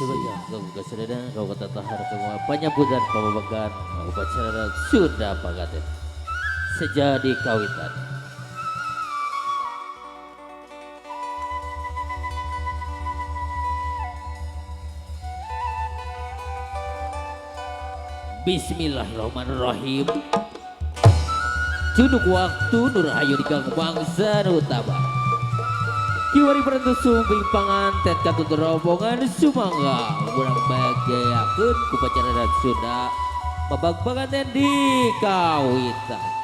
Sebaya kau kesedana kau kata tahar kau penyambutan pembabakan upacara Sunda Pagaten sejadi kawitan. Bismillahirrahmanirrahim. Junuk waktu Nur Hayu di Gang Bangsa Utama. Kiwari perentu sumbing panganten katut rombongan sumangga urang bahagiakeun ku pacaran Sunda babag panganten di kawitan.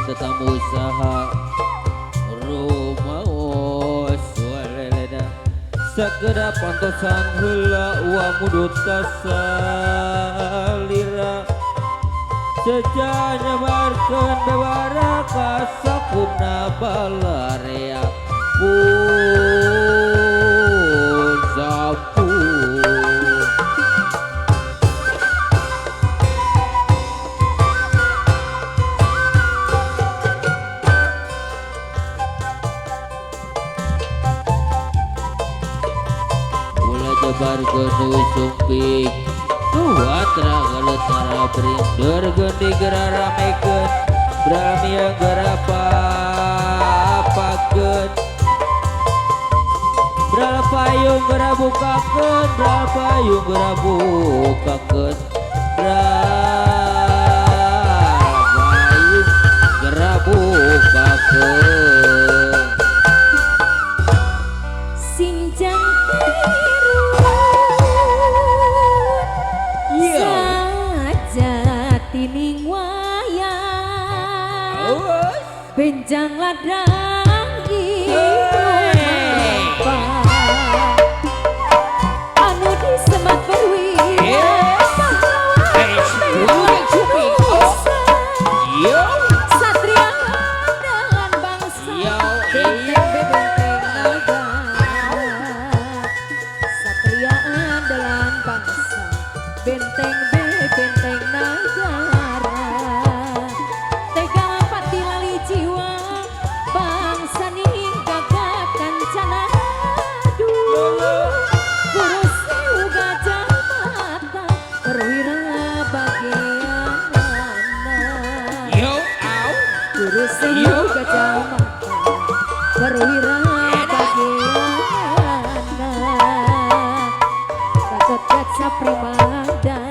Tetamu usaha rumaos walelena segera pantosan heula uang mudut kasalira sejanya barkeun bewara kasakupna balarea pun sampun. Jebar genu sumping Tuatra galetara berindur gendi gera ramekeun Brami yang gera papakeun Bral payung gera bukakeun Bral payung gera bukakeun Bral payung gera bukakeun Sinjang tining wayang benjang ladang anu disemat berwira satria dengan bangsa benteng negara satria dengan bangsa benteng benteng negara tega pati lali jiwa bangsa ning gagah kancana kurus gajah mata perwira bagiana kurus gajah mata perwira bagiana gatot kaca primada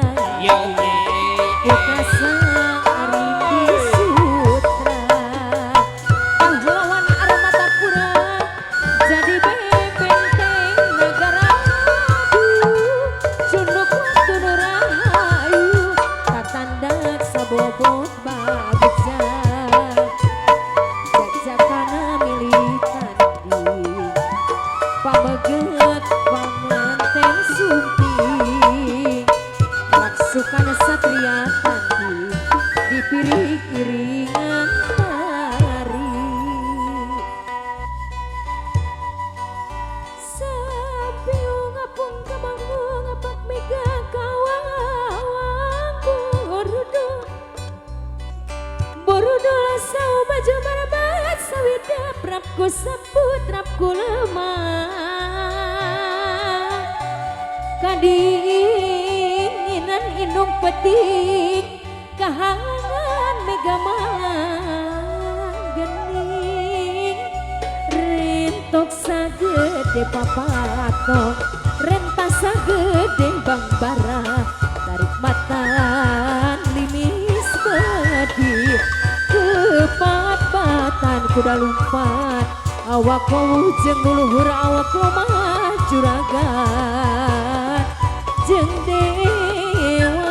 bobot bagja jakana militan di pameget pamanten sumping laksukan satria tandi di piring-piringan tari sapiung ngapung kamanggung ngapak mega kawang borudo sau baju marabat sawida prapku sambut trapku lemah kadinginan indung petik kahangan mega malang gening rintok sagede papatok rentas sagede bang bara tarik mata udah lumpat awak kau jeung luhur awak lomah juragan jeung dewata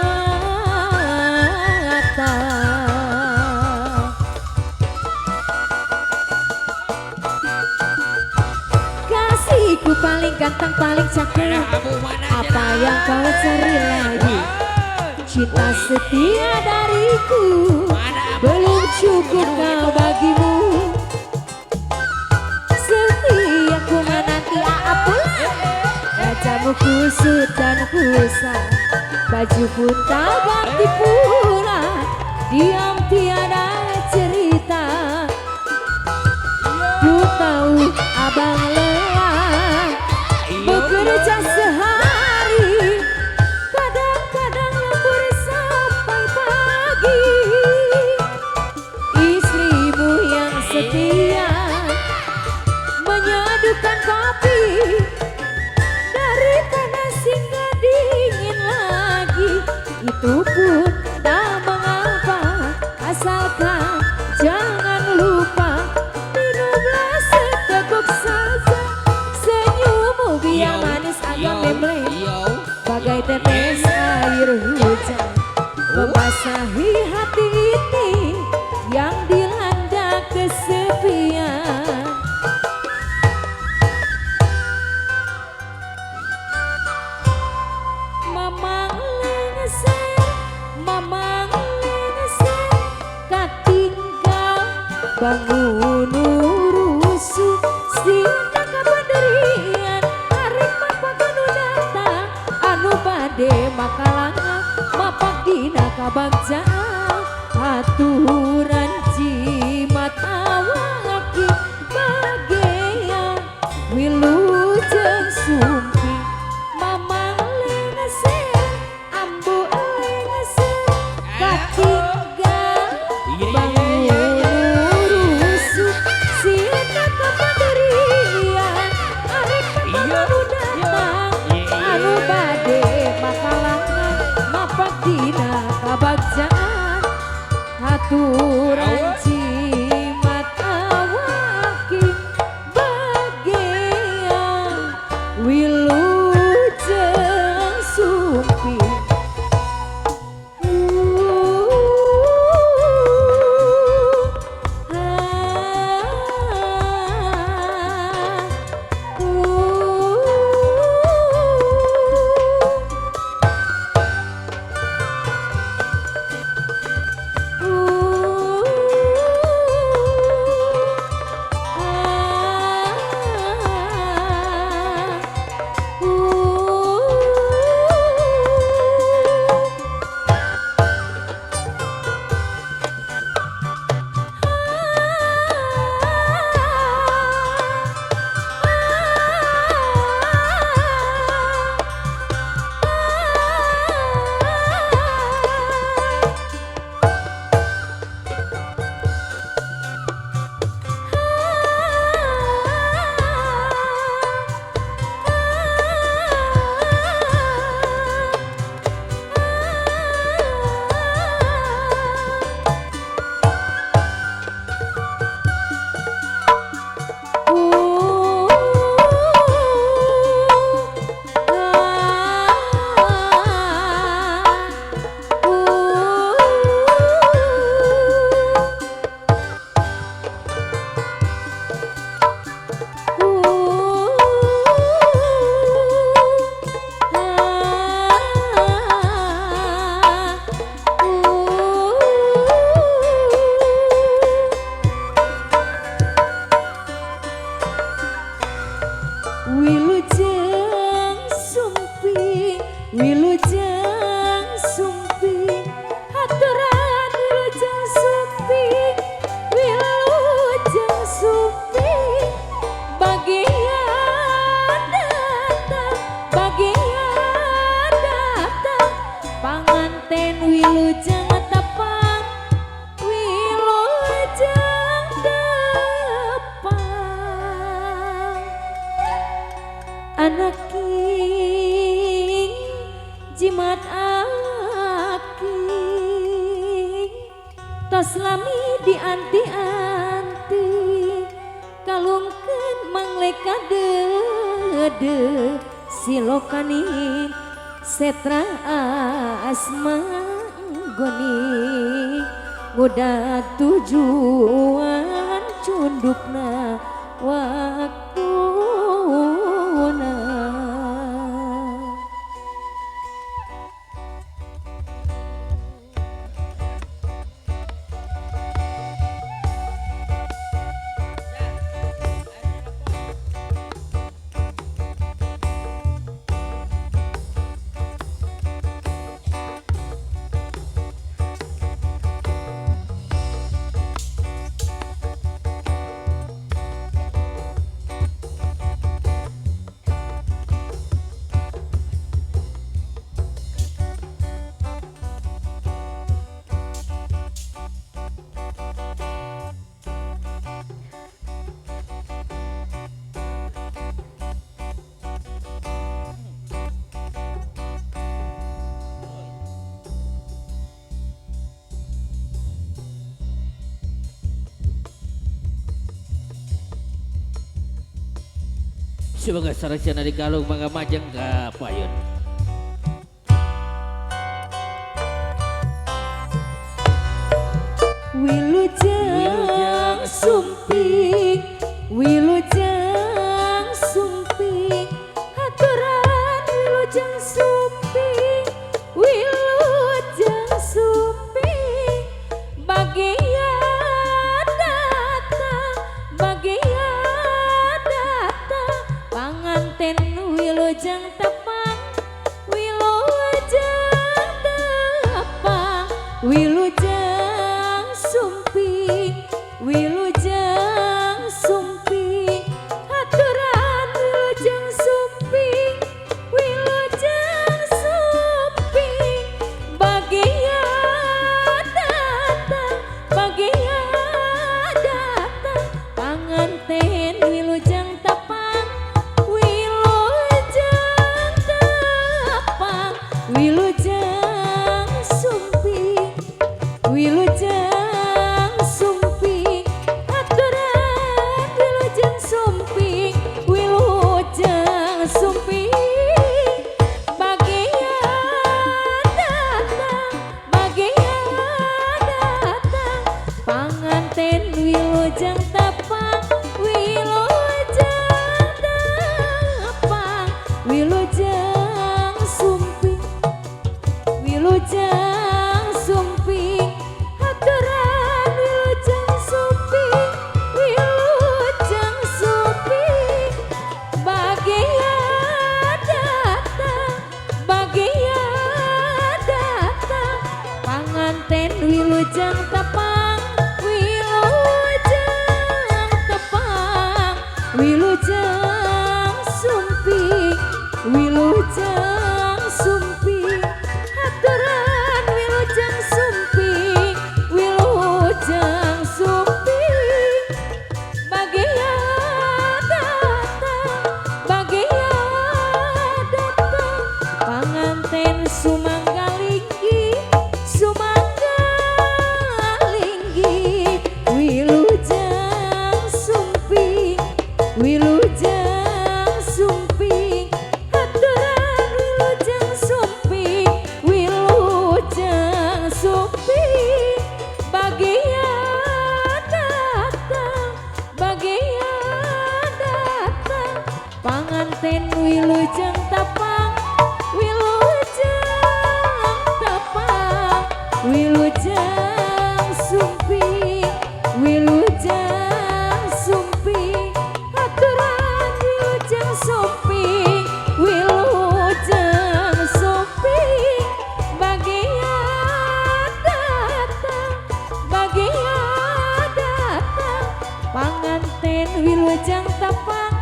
kasihku paling ganteng paling cakep apa yang kau cari lagi cinta setia dariku belum cukup kau bagimu setiaku menanti apula wajahmu kusut dan kusam baju pun tak ganti pula diam tiada cerita ku tahu abang lelah bekerja sehari kadang-kadang lembur sampai pagi istrimu yang setia menyadukan kopi dari panas hingga dingin lagi itu pun tak mengapa asalkan jangan lupa minumlah seteguk saja senyummu biar manis agak membleh bagai tetes air hujan membasahi hati ini yang dilanda kesepian mamang lengser katinggal bangun urusu sina kabanderian arek mapak anu datang anu bade makalangan mapak dina kabagjaan aturan jimat awaki bagean wilujeng sumpi mamang lengser ambu lengser katinggal bangun urusu sina kabanderian arek mapak anu datang anu bade makalangan mapak dina kabagjaan aturan jimat awaki bagean wilujeng sumpi Wilujeng sumpi wilujeng sumpi haturan wilujeng sumpi wilujeng sumpi bagian datang panganten wilujeng tepang wilujeng tepang anak king jimat aking tos lami dianti-anti kadede silokani setra asma goni muda tujuan cundukna waktuna. Sebagai sarjana di kalung mangga majeng ka payun. Wilujeng sumping, wilujeng sumping, aturan wilujeng sumping, wilujeng sumping, bagian datang, bagian datang, panganten wilujeng tepang, wilujeng tepang, wilujeng sumping, wilujeng sumping, aturan wilujeng sumping, wilujeng sumping, bagian datang, bagian datang, panganten wilujeng tepang, wilujeng tepang, wilujeng sumping, wilujeng sumping, aturan wilujeng sumping, wilujeng sumping, bagian datang, bagian datang, panganten wilujeng tepang, wilujeng tepang, wilujeng sumping, wilujeng sumping, aturan wilujeng sumping, wilujeng sumping, bagian datang, bagian datang, panganten wilujeng tepang, wilujeng tepang, wilujeng sumping, wilujeng sumping, aturan wilujeng sumping, wilujeng sumping, bagian datang, bagian datang, panganten sumangga linggi, sumangga linggi, wilujeng sumping, wilujeng sumping, aturan wilujeng sumping, wilujeng sumping, bagian datang, bagian datang, panganten wilujeng tepang, wilujeng tepang, wilujeng sumping, wilujeng sumping, aturan wilujeng sumping, wilujeng sumping, bagian datang, bagian datang, panganten wilujeng tepang,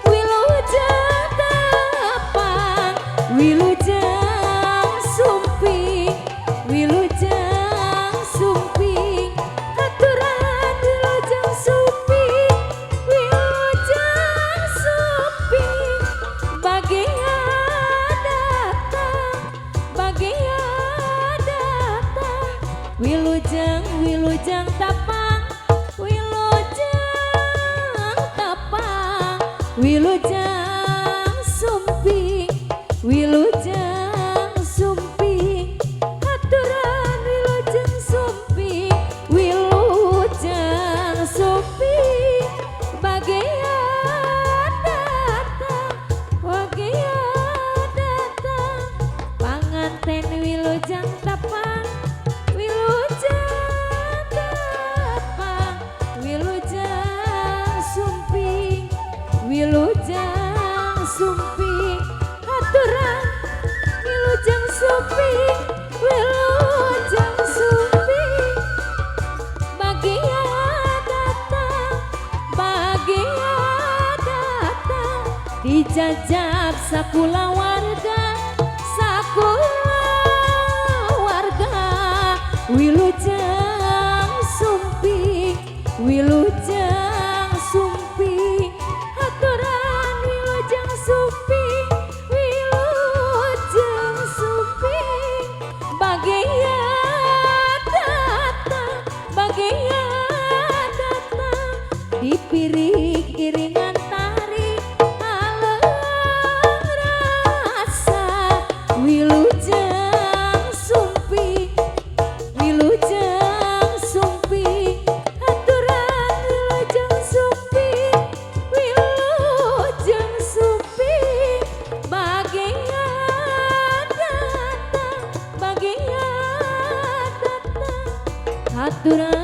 wilujeng tepang, wilujeng sumping, wilujeng sumping, aturan wilujeng sumping, wilujeng sumping, bagian datang, bagian datang, wilujeng wilujeng tepang, wilujeng tepang, Wilujeng sumping, wilujeng sumping, aturan wilujeng sumping, wilujeng sumping, bagian datang, bagian datang, panganten wilujeng tapang, wilujeng tapang, wilujeng sumping, wilujeng sumping, aturan wilujeng sumping, wilujeng sumping, bagian datang, bagian datang, dijajab sakula warga, sakula warga, wilujeng sumping, wilujeng sumping, aturan wilujeng sumping, wilujeng sumping, bagian datang, bagian datang, dipiring iringan tari aleng rasa, wilujeng sumping, wilujeng sumping, aturan wilujeng sumping, wilujeng sumping, bagian datang, bagian datang, aturan